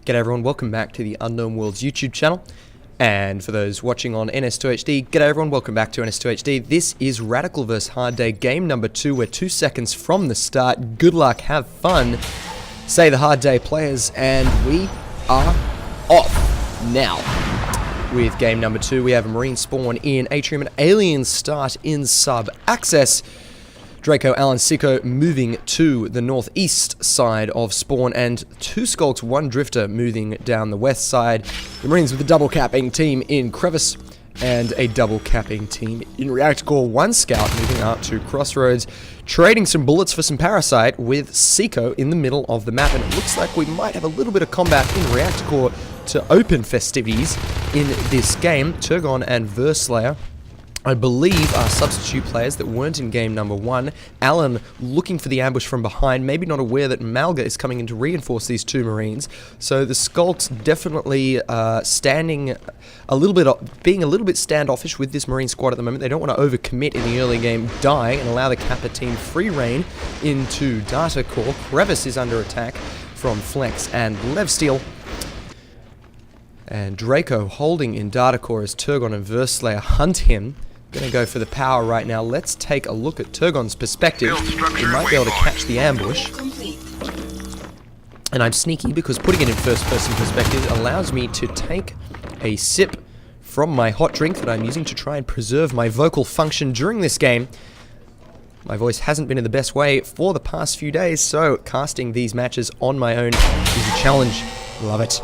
G'day everyone, welcome back to the Unknown Worlds YouTube channel. And for those watching on NS2HD, g'day everyone, welcome back to NS2HD. This is Radical vs Hard.Day game number 2. We're 2 seconds from the start. Good luck, have fun, say the Hard.Day players, and we are off now. With game number 2, we have a Marine spawn in Atrium and Aliens start in sub-access. Draco, Alan, Siko moving to the northeast side of spawn, and 2 Skulks, 1 Drifter moving down the west side. The Marines with a double capping team in Crevice and a double capping team in Reactor Core. 1 Scout moving out to Crossroads, trading some bullets for some Parasite with Siko in the middle of the map, and it looks like we might have a little bit of combat in Reactor Core to open festivities in this game. Turgon and Verslayer, I believe, are substitute players that weren't in game number 1. Alan looking for the ambush from behind, maybe not aware that Malga is coming in to reinforce these 2 Marines. So the Skulks definitely standing a little bit, being a little bit standoffish with this Marine squad at the moment. They don't want to overcommit in the early game, die, and allow the Kappa team free reign into Data Core. Crevice is under attack from Flex and Levsteel. And Draco holding in Data Core as Turgon and Verslayer hunt him. Gonna go for the power right now. Let's take a look at Turgon's perspective. He might be able to catch the ambush. And I'm sneaky because putting it in first person perspective allows me to take a sip from my hot drink that I'm using to try and preserve my vocal function during this game. My voice hasn't been in the best way for the past few days, so casting these matches on my own is a challenge. Love it.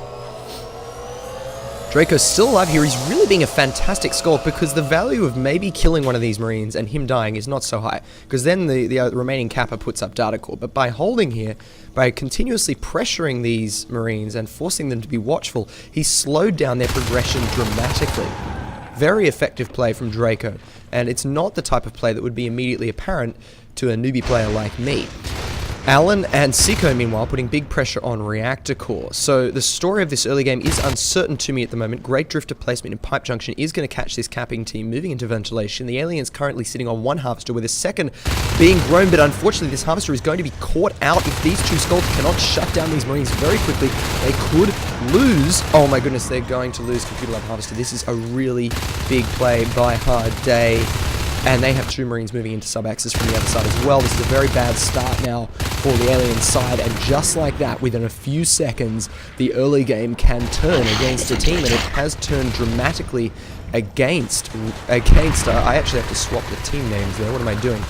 Draco's still alive here. He's really being a fantastic sculpt because the value of maybe killing one of these Marines and him dying is not so high, because then the remaining Kappa puts up Data Core. But by holding here, by continuously pressuring these Marines and forcing them to be watchful, he slowed down their progression dramatically. Very effective play from Draco, and it's not the type of play that would be immediately apparent to a newbie player like me. Alan and Siko, meanwhile, putting big pressure on Reactor Core. So the story of this early game is uncertain to me at the moment. Great Drifter placement in Pipe Junction is going to catch this capping team moving into Ventilation. The Aliens currently sitting on 1 Harvester with a second being grown, but unfortunately this Harvester is going to be caught out. If these 2 Skulls cannot shut down these Marines very quickly, they could lose. Oh my goodness, they're going to lose Computer Lab Harvester. This is a really big play by Hard.Day. And they have 2 Marines moving into sub-axis from the other side as well. This is a very bad start now for the Alien side, and just like that, within a few seconds, the early game can turn against a team, and it has turned dramatically against I actually have to swap the team names there. What am I doing?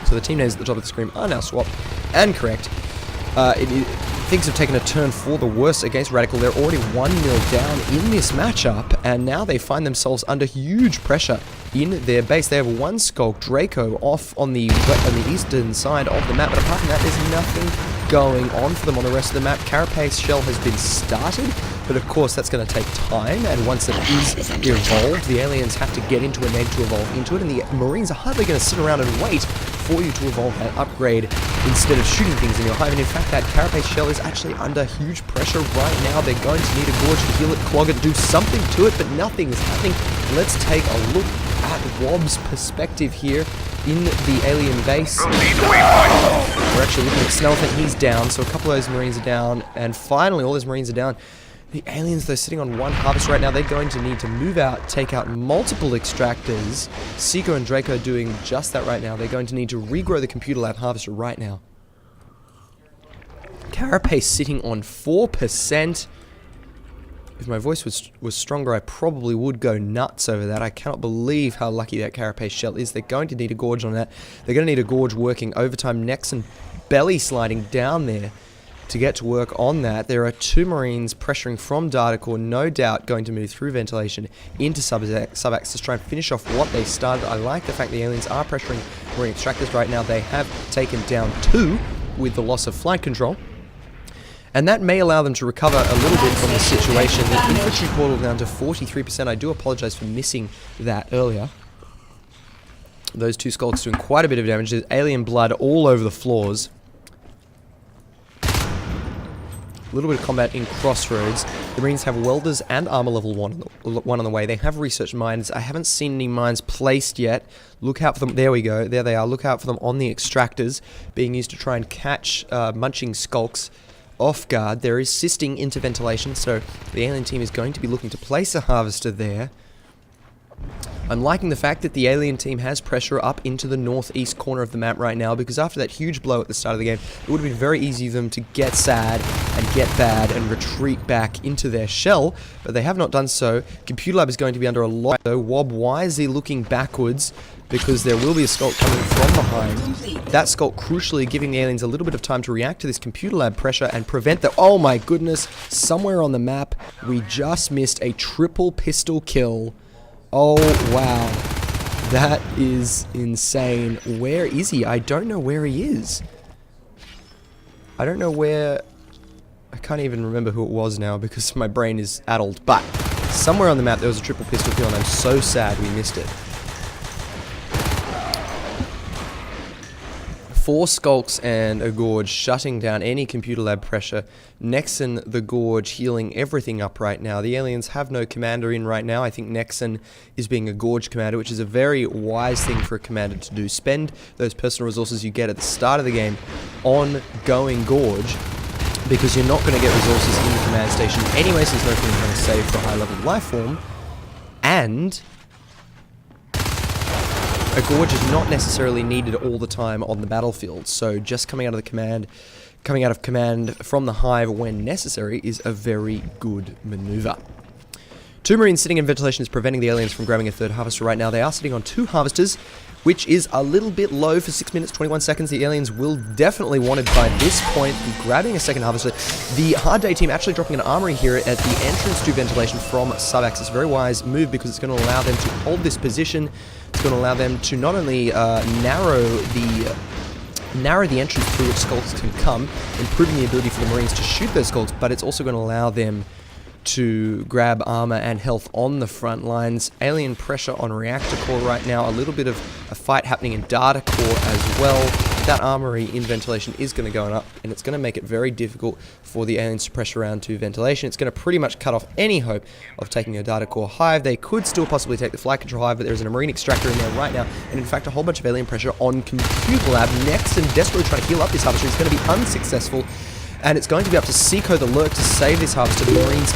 So the team names at the top of the screen are now swapped and correct. Things have taken a turn for the worse against Radical. They're already 1-0 down in this matchup, and now they find themselves under huge pressure in their base. They have 1 Skulk, Draco, off on the eastern side of the map, but apart from that, there's nothing going on for them on the rest of the map. Carapace Shell has been started, but of course that's going to take time, and once it is evolved, the Aliens have to get into a neg to evolve into it, and the Marines are hardly going to sit around and wait for you to evolve that upgrade instead of shooting things in your hive. And in fact, that Carapace Shell is actually under huge pressure right now. They're going to need a Gorge to heal it, clog it, do something to it, but nothing is happening. Let's take a look at Wobb's perspective here in the Alien base. We're actually looking at Snellfin. He's down, so a couple of those Marines are down, and finally all those Marines are down. The Aliens, they're sitting on 1 Harvest right now. They're going to need to move out, take out multiple Extractors. Siko and Draco are doing just that right now. They're going to need to regrow the Computer Lab Harvester right now. Carapace sitting on 4%. If my voice was stronger, I probably would go nuts over that. I cannot believe how lucky that Carapace Shell is. They're going to need a Gorge on that. They're going to need a Gorge working overtime next and belly sliding down there to get to work on that. There are 2 Marines pressuring from Data Core, no doubt going to move through Ventilation into sub-axis to try and finish off what they started. I like the fact the Aliens are pressuring Marine Extractors right now. They have taken down 2 with the loss of flight control, and that may allow them to recover a little bit from the situation. The infantry portal down to 43%. I do apologize for missing that earlier. Those 2 Skulks doing quite a bit of damage. There's alien blood all over the floors. A little bit of combat in Crossroads. The Marines have Welders and Armor level 1 on the way. They have Research Mines. I haven't seen any mines placed yet. Look out for them. There we go. There they are. Look out for them on the Extractors being used to try and catch munching Skulks off guard. There is sisting into ventilation, so the alien team is going to be looking to place a harvester there. I'm liking the fact that the alien team has pressure up into the northeast corner of the map right now, because after that huge blow at the start of the game, it would have been very easy for them to get sad and get bad and retreat back into their shell, but they have not done so. Computer Lab is going to be under a lot, though. Wob wisely looking backwards, because there will be a sculpt coming from behind. That sculpt crucially giving the aliens a little bit of time to react to this Computer Lab pressure and prevent the... Oh my goodness, somewhere on the map, we just missed a triple pistol kill. Oh, wow. That is insane. Where is he? I don't know where he is. I don't know where... I can't even remember who it was now because my brain is addled. But somewhere on the map there was a triple pistol kill and I'm so sad we missed it. 4 skulks and a gorge shutting down any Computer Lab pressure. Nexon the gorge healing everything up right now. The aliens have no commander in right now. I think Nexon is being a gorge commander, which is a very wise thing for a commander to do. Spend those personal resources you get at the start of the game on going gorge, because you're not going to get resources in the command station anyway, so there's no point in trying to save for a high level life form. And a gorge is not necessarily needed all the time on the battlefield, so just coming out of command from the hive when necessary is a very good maneuver. 2 marines sitting in ventilation is preventing the aliens from grabbing a 3rd harvester right now. They are sitting on 2 harvesters, which is a little bit low for 6 minutes, 21 seconds. The aliens will definitely want it by this point, be grabbing a 2nd harvester. The Hard.Day team actually dropping an armory here at the entrance to ventilation from sub-axis. Very wise move, because it's going to allow them to hold this position. It's going to allow them to not only narrow the entrance through which skulks can come, improving the ability for the marines to shoot those skulks, but it's also going to allow them to grab armor and health on the front lines. Alien pressure on reactor core right now. A little bit of a fight happening in data core as well. That armory in ventilation is going to go up, and it's going to make it very difficult for the aliens to pressure around to ventilation. It's going to pretty much cut off any hope of taking a data core hive. They could still possibly take the flight control hive, but there's a marine extractor in there right now, and in fact a whole bunch of alien pressure on Computer Lab. Next, and desperately trying to heal up this harvester is going to be unsuccessful. And it's going to be up to Seiko the Lurk to save this harvester. The Marines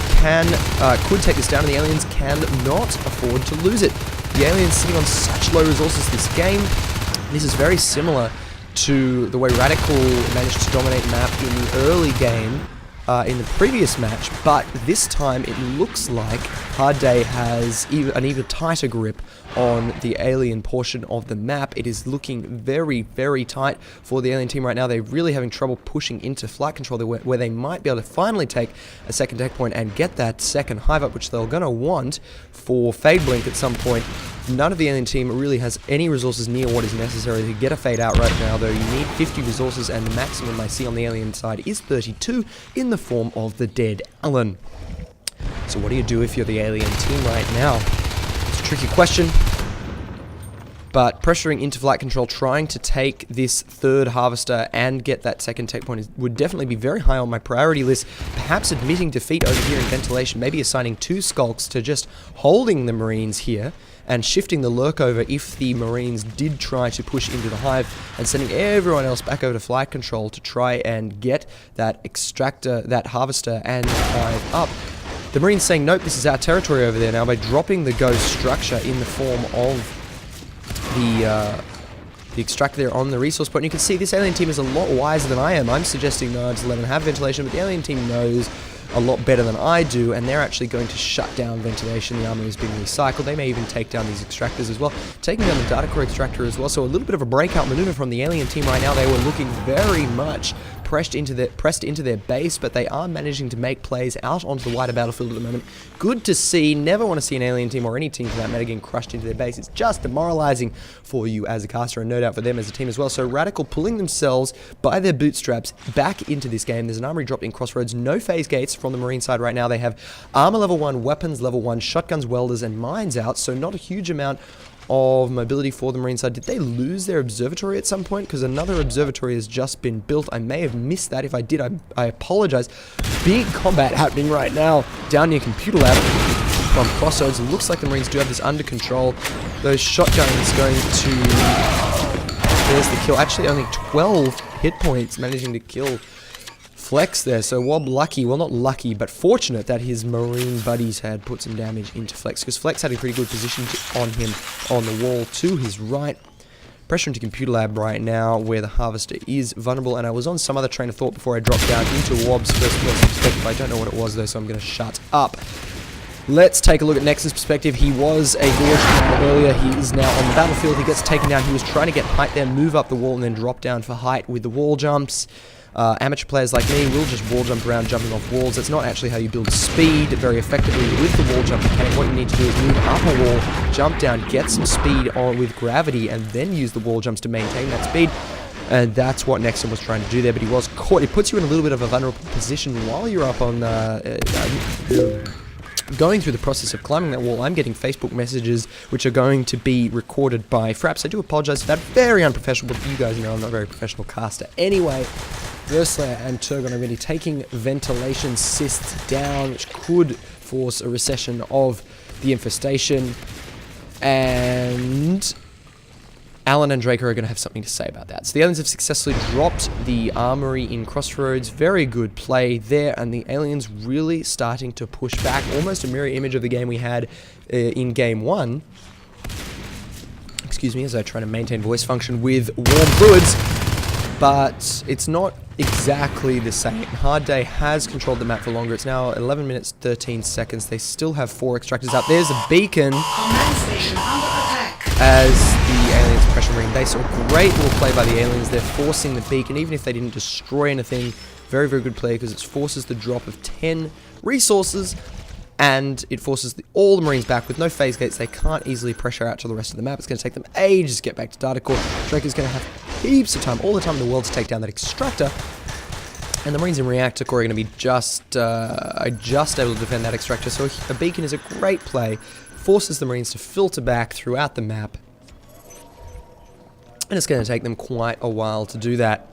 could take this down, and the aliens cannot afford to lose it. The aliens sitting on such low resources this game. This is very similar to the way Radical managed to dominate map in the early game in the previous match, but this time it looks like Hard.Day has an even tighter grip on the alien portion of the map. It is looking very, very tight for the alien team right now. They're really having trouble pushing into flight control where they might be able to finally take a 2nd tech point and get that 2nd hive up, which they're going to want for Fade Blink at some point. None of the alien team really has any resources near what is necessary to get a fade out right now, though. You need 50 resources, and the maximum I see on the alien side is 32 in the form of the dead Allen. So what do you do if you're the alien team right now? It's a tricky question, but pressuring into flight control, trying to take this 3rd harvester and get that 2nd tech point would definitely be very high on my priority list. Perhaps admitting defeat over here in ventilation, maybe assigning 2 skulks to just holding the marines here and shifting the lurk over if the marines did try to push into the hive, and sending everyone else back over to flight control to try and get that extractor, that harvester and hive up. The marines saying, nope, this is our territory over there now, by dropping the ghost structure in the form of the extractor there on the resource point. You can see this alien team is a lot wiser than I am. I'm suggesting no, just let them have ventilation, but the alien team knows a lot better than I do, and they're actually going to shut down ventilation. The armor is being recycled. They may even take down these extractors as well, taking down the data core extractor as well. So a little bit of a breakout maneuver from the alien team right now. They were looking very much pressed into their base, but they are managing to make plays out onto the wider battlefield at the moment. Good to see. Never want to see an alien team or any team for that matter getting crushed into their base. It's just demoralizing for you as a caster, and no doubt for them as a team as well. So Radical pulling themselves by their bootstraps back into this game. There's an armory dropped in Crossroads. No phase gates from the Marine side right now. They have armor level 1, weapons level 1, shotguns, welders, and mines out, so not a huge amount of mobility for the Marine side. Did they lose their observatory at some point? Because another observatory has just been built. I may have missed that. If I did, I apologize. Big combat happening right now down near Computer Lab from Crossroads. It looks like the Marines do have this under control. Those shotguns going to... There's the kill. Actually, only 12 hit points, managing to kill flex there. So Wob lucky, well not lucky, but fortunate that his marine buddies had put some damage into Flex, because Flex had a pretty good position on him on the wall to his right. Pressure into Computer Lab right now, where the Harvester is vulnerable, and I was on some other train of thought before I dropped down into Wob's first person perspective. I don't know what it was though, so I'm going to shut up. Let's take a look at Nexus' perspective. He was a gorge commander earlier. He is now on the battlefield. He gets taken down. He was trying to get height there, move up the wall, and then drop down for height with the wall jumps. Amateur players like me will just wall jump around jumping off walls. That's not actually how you build speed very effectively with the wall jump mechanic. What you need to do is move up a wall, jump down, get some speed on with gravity, and then use the wall jumps to maintain that speed. And that's what Nexon was trying to do there, but he was caught. It puts you in a little bit of a vulnerable position while you're up on going through the process of climbing that wall. I'm getting Facebook messages which are going to be recorded by Fraps. I do apologize for that. Very unprofessional, but you guys know I'm not a very professional caster. Anyway, Verslayer and Turgon are really taking ventilation cysts down, which could force a recession of the infestation. And Alan and Draco are going to have something to say about that. So the aliens have successfully dropped the armory in Crossroads. Very good play there, and the aliens really starting to push back. Almost a mirror image of the game we had in Game 1. Excuse me as I try to maintain voice function with warm fluids. But it's not exactly the same. Hard.Day has controlled the map for longer. It's now 11 minutes, 13 seconds. They still have 4 extractors up. There's a beacon. Command station under attack. As the aliens pressure ring. They saw a great little play by the aliens. They're forcing the beacon, even if they didn't destroy anything. Very, very good play, because it forces the drop of 10 resources, and it forces all the Marines back with no phase gates. They can't easily pressure out to the rest of the map. It's going to take them ages to get back to data core. Draco's going to have heaps of time, all the time in the world, to take down that extractor. And the Marines in reactor core are going to be just able to defend that extractor. So a beacon is a great play. Forces the Marines to filter back throughout the map. And it's going to take them quite a while to do that.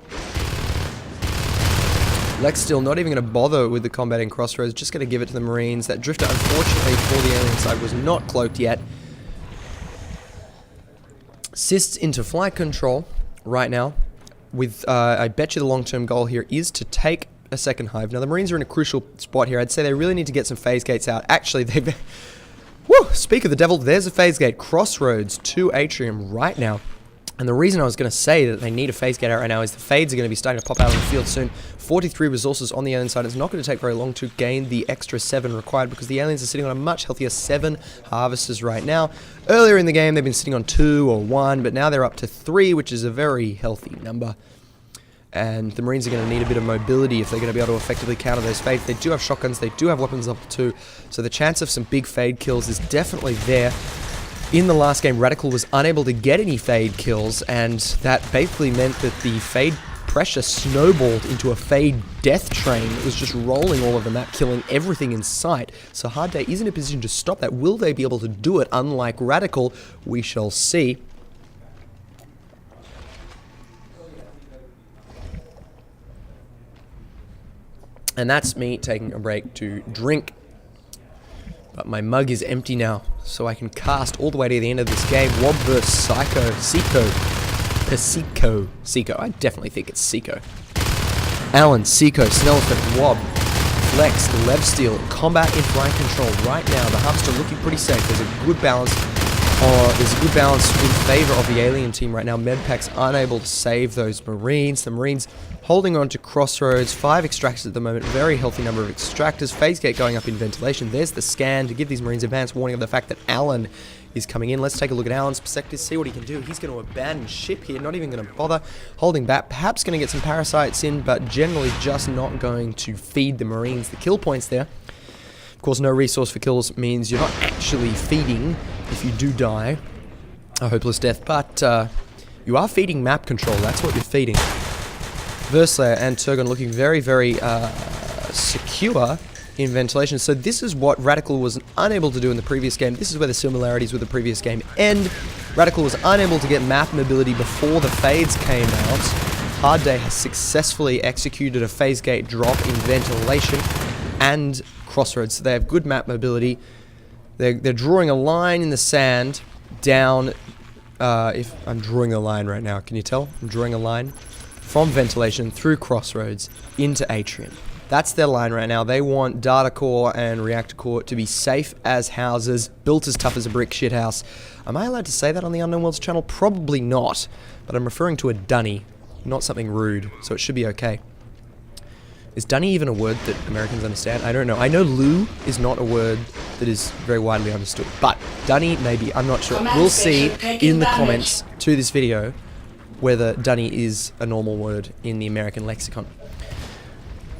Lex still not even going to bother with the combat in Crossroads, just going to give it to the Marines. That drifter, unfortunately, for the alien side was not cloaked yet. Cysts into flight control right now. With, I bet you the long-term goal here is to take a second hive. Now, the Marines are in a crucial spot here. I'd say they really need to get some phase gates out. Actually, they've... Woo! Speak of the devil, there's a phase gate. Crossroads to Atrium right now. And the reason I was going to say that they need a phase gate out right now is the fades are going to be starting to pop out on the field soon. 43 resources on the alien side. It's not going to take very long to gain the extra 7 required, because the aliens are sitting on a much healthier 7 harvesters right now. Earlier in the game, they've been sitting on 2 or 1, but now they're up to 3, which is a very healthy number. And the Marines are going to need a bit of mobility if they're going to be able to effectively counter those fades. They do have shotguns, they do have weapons level 2, so the chance of some big fade kills is definitely there. In the last game, Radical was unable to get any fade kills, and that basically meant that the fade pressure snowballed into a fade death train that was just rolling all over the map, killing everything in sight. So Hard.Day is in a position to stop that. Will they be able to do it? Unlike Radical, we shall see. And that's me taking a break to drink. But my mug is empty now, so I can cast all the way to the end of this game. Wob vs. Seiko. I definitely think it's Seiko. Alan, Seiko, Snellford, Wob, Flex, Lev Steel, combat in flight control right now. The Harvester looking pretty safe. There's a good balance. In favor of the alien team right now. Medpac's unable to save those Marines. The Marines holding on to Crossroads. 5 extractors at the moment. Very healthy number of extractors. Phase gate going up in ventilation. There's the scan to give these Marines advance warning of the fact that Alan is coming in. Let's take a look at Alan's perspective, see what he can do. He's going to abandon ship here, not even going to bother holding back. Perhaps going to get some parasites in, but generally just not going to feed the Marines the kill points there. Of course, no resource for kills means you're not actually feeding if you do die a hopeless death, but you are feeding map control. That's what you're feeding. Verslayer and Turgon looking very, very secure in ventilation. So this is what Radical was unable to do in the previous game. This is where the similarities with the previous game end. Radical was unable to get map mobility before the fades came out. Hard.Day has successfully executed a phase gate drop in ventilation and Crossroads. So they have good map mobility. They're drawing a line in the sand down. If I'm drawing a line right now, can you tell? I'm drawing a line. from ventilation through crossroads into atrium. That's their line right now. They want data core and reactor core to be safe as houses, built as tough as a brick shithouse. Am I allowed to say that on the Unknown Worlds channel? Probably not, but I'm referring to a dunny, not something rude, so it should be okay. Is dunny even a word that Americans understand? I don't know. I know loo is not a word that is very widely understood, but dunny maybe, I'm not sure. We'll see in the comments to this video whether dunny is a normal word in the American lexicon.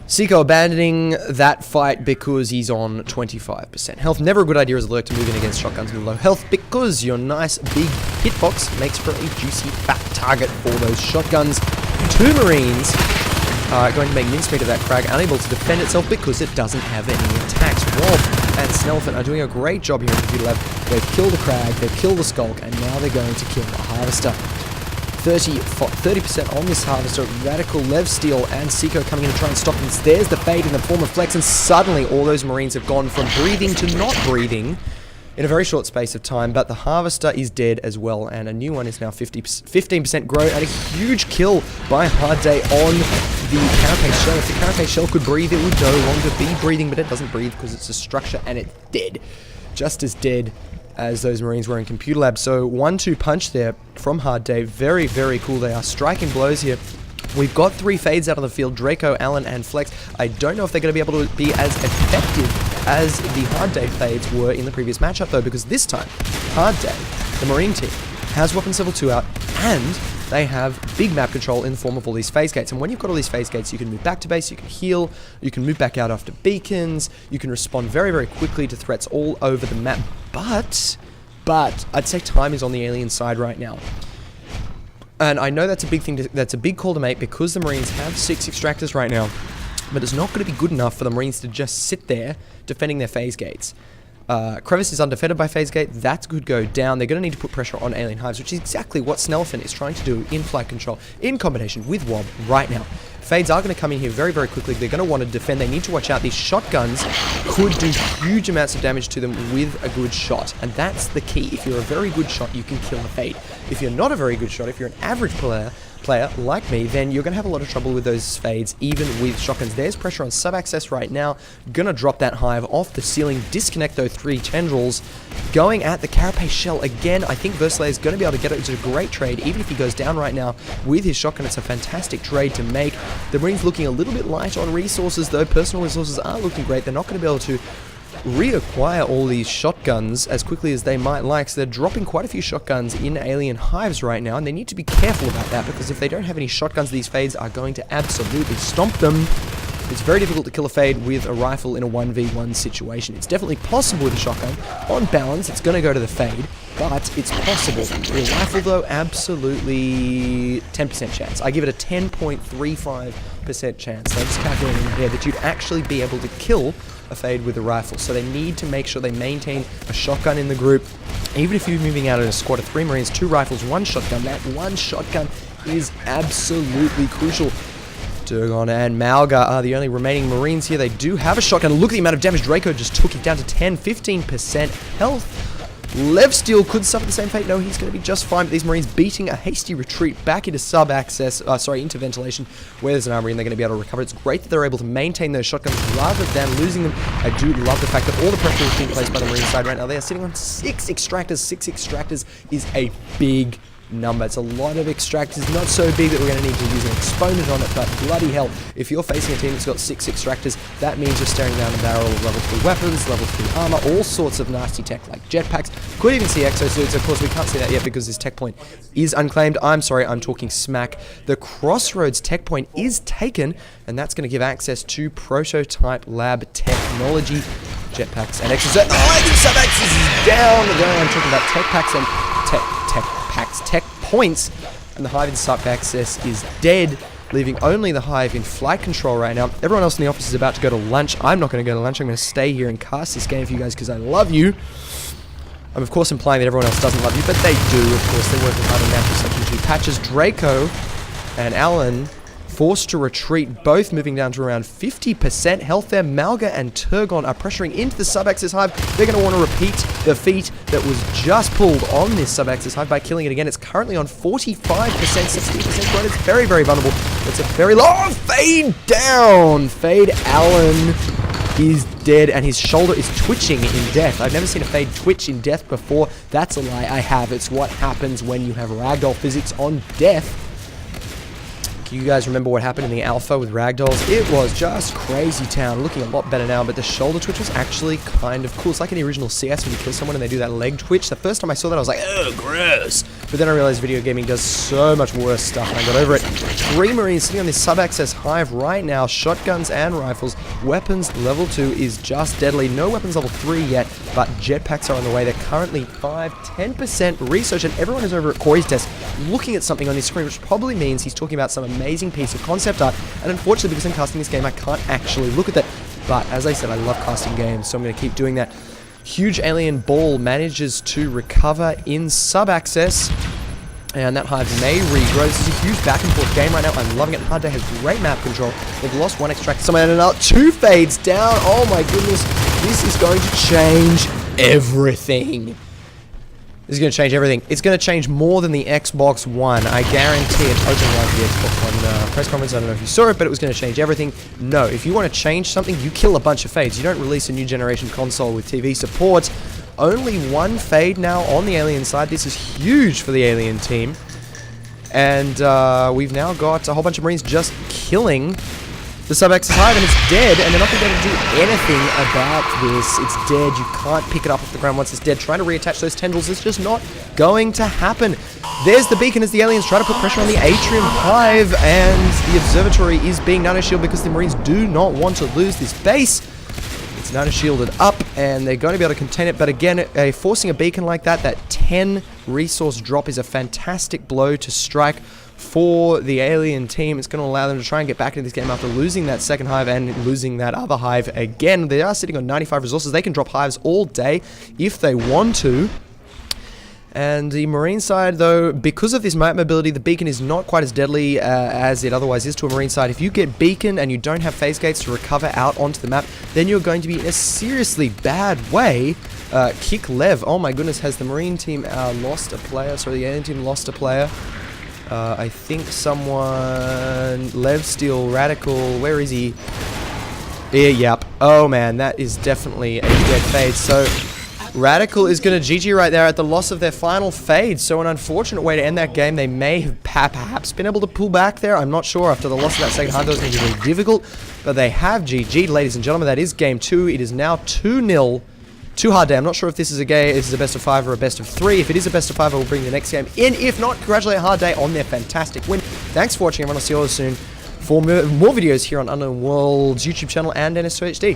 Seiko abandoning that fight because he's on 25% health. Never a good idea as a lurk to move in against shotguns with low health because your nice big hitbox makes for a juicy fat target for those shotguns. 2 Marines are going to make mincemeat of that Krag, unable to defend itself because it doesn't have any attacks. Wob and Snellfin are doing a great job here in Computer Lab. They've killed the Krag, they've killed the Skulk, and now they're going to kill the Harvester. 30% on this Harvester. Radical, Lev Steel, and Seiko coming in to try and stop this. There's the fade in the form of Flex, and suddenly all those Marines have gone from breathing to not breathing in a very short space of time, but the Harvester is dead as well, and a new one is now 15% grown, and a huge kill by Hard.Day on the Carapace Shell. If the Carapace Shell could breathe, it would no longer be breathing, but it doesn't breathe because it's a structure, and it's dead. Just as dead as those Marines were in Computer Lab. So 1-2 punch there from Hard.Day. Very, very cool. They are striking blows here. We've got 3 fades out on the field, Draco, Allen, and Flex. I don't know if they're going to be able to be as effective as the Hard.Day fades were in the previous matchup, though, because this time, Hard.Day, the Marine team, has Weapons Level 2 out, and they have big map control in the form of all these phase gates. And when you've got all these phase gates, you can move back to base, you can heal, you can move back out after beacons, you can respond very, very quickly to threats all over the map. But I'd say time is on the alien side right now. And I know that's a big thing, that's a big call to make because the Marines have 6 extractors right now. But it's not going to be good enough for the Marines to just sit there defending their phase gates. Crevice is undefended by phase gate. That could go down. They're going to need to put pressure on alien hives, which is exactly what Snellfin is trying to do in flight control in combination with Wob right now. Fades are going to come in here very, very quickly. They're going to want to defend. They need to watch out. These shotguns could do huge amounts of damage to them with a good shot. And that's the key. If you're a very good shot, you can kill a fade. If you're not a very good shot, if you're an average player like me, then you're going to have a lot of trouble with those fades, even with shotguns. There's pressure on sub-access right now. Going to drop that hive off the ceiling, disconnect those 3 tendrils. Going at the Carapace Shell again. I think Versailles is going to be able to get it. It's a great trade. Even if he goes down right now with his shotgun, it's a fantastic trade to make. The Marines looking a little bit light on resources, though. Personal resources are looking great. They're not going to be able to reacquire all these shotguns as quickly as they might like, so they're dropping quite a few shotguns in alien hives right now, and they need to be careful about that because if they don't have any shotguns, these fades are going to absolutely stomp them. It's very difficult to kill a fade with a rifle in a 1v1 situation. It's definitely possible with a shotgun. On balance, it's going to go to the fade, but it's possible. With a rifle, though, absolutely 10% chance. I give it a 10.35% chance. I'm just calculating in here that you'd actually be able to kill a fade with a rifle. So they need to make sure they maintain a shotgun in the group. Even if you're moving out in a squad of 3 Marines, 2 rifles, 1 shotgun, that 1 shotgun is absolutely crucial. Durgon and Malga are the only remaining Marines here. They do have a shotgun. Look at the amount of damage. Draco just took it down to 15% health. Lev Steel could suffer the same fate. No, he's going to be just fine. But these Marines beating a hasty retreat back into sub-access, into ventilation, where there's an armory, and they're going to be able to recover. It's great that they're able to maintain those shotguns rather than losing them. I do love the fact that all the pressure is being placed by the Marine side right now. They are sitting on 6 extractors. 6 extractors is a big number. It's a lot of extractors, not so big that we're going to need to use an exponent on it, but bloody hell, if you're facing a team that's got 6 extractors, that means you're staring down the barrel of level 3 weapons, level 3 armor, all sorts of nasty tech like jetpacks. Could even see exosuits. Of course, we can't see that yet because this tech point is unclaimed. I'm sorry, I'm talking smack. The Crossroads tech point is taken, and that's going to give access to prototype lab technology. Jetpacks and exosuits. Oh, the sub-axis is down. I'm talking about tech packs and tech points, and the hive in sub-access is dead, leaving only the hive in flight control right now. Everyone else in the office is about to go to lunch. I'm not going to go to lunch. I'm going to stay here and cast this game for you guys because I love you. I'm of course implying that everyone else doesn't love you, but they do. Of course, they're working hard on matches such as 2 patches. Draco and Allen forced to retreat, both moving down to around 50% health there. Malga and Turgon are pressuring into the sub-axis hive. They're going to want to repeat the feat that was just pulled on this sub-axis hive by killing it again. It's currently on 45%, 60% growth. It's very, very vulnerable. It's a very low fade down. Fade Allen is dead, and his shoulder is twitching in death. I've never seen a fade twitch in death before. That's a lie. I have. It's what happens when you have ragdoll physics on death. You guys remember what happened in the alpha with ragdolls? It was just crazy town. Looking a lot better now, but the shoulder twitch was actually kind of cool. It's like in the original CS when you kill someone and they do that leg twitch. The first time I saw that, I was like, oh, gross. But then I realized video gaming does so much worse stuff, and I got over it. 3 Marines sitting on this sub-access hive right now. Shotguns and rifles. Weapons level 2 is just deadly. No weapons level 3 yet, but jetpacks are on the way. They're currently 10% research, and everyone is over at Corey's desk looking at something on his screen, which probably means he's talking about some amazing piece of concept art. And unfortunately, because I'm casting this game, I can't actually look at that. But as I said, I love casting games, so I'm going to keep doing that. Huge alien ball manages to recover in sub-access, and that hive may regrow. This is a huge back and forth game right now. I'm loving it. Hard.Day has great map control. They've lost one extract, someone and another. 2 fades down. Oh my goodness, this is going to change everything. This is going to change everything. It's going to change more than the Xbox One. I guarantee it. Open like the Xbox One press conference. I don't know if you saw it, but it was going to change everything. No, if you want to change something, you kill a bunch of fades. You don't release a new generation console with TV support. Only 1 fade now on the alien side. This is huge for the alien team. And we've now got a whole bunch of Marines just killing the sub-access hive, and it's dead, and they're not going to be able to do anything about this. It's dead. You can't pick it up off the ground once it's dead. Trying to reattach those tendrils is just not going to happen. There's the beacon as the aliens try to put pressure on the atrium hive, and the observatory is being nano-shielded because the Marines do not want to lose this base. It's nano-shielded up, and they're going to be able to contain it, but again, forcing a beacon like that, that 10 resource drop is a fantastic blow to strike for the alien team. It's going to allow them to try and get back into this game after losing that second hive and losing that other hive again. They are sitting on 95 resources. They can drop hives all day if they want to. And the Marine side, though, because of this map mobility, the beacon is not quite as deadly as it otherwise is to a Marine side. If you get beacon and you don't have phase gates to recover out onto the map, then you're going to be in a seriously bad way. Kick Lev, oh my goodness, has the Marine team lost a player? Sorry, the alien team lost a player. I think someone... Lev Steel Radical, where is he? Yeah, yep. Oh man, that is definitely a dead fade. So Radical is going to GG right there at the loss of their final fade. So an unfortunate way to end that game. They may have perhaps been able to pull back there. I'm not sure. After the loss of that second hive, that was going to be very difficult. But they have GG'd, ladies and gentlemen. That is game 2. It is now 2-0. To Hard.Day. I'm not sure if this is a best of 5 or a best of 3. If it is a best of 5, I will bring the next game in. If not, congratulate Hard.Day on their fantastic win. Thanks for watching, everyone. I'll see you all soon for more videos here on Unknown World's YouTube channel and NS2HD.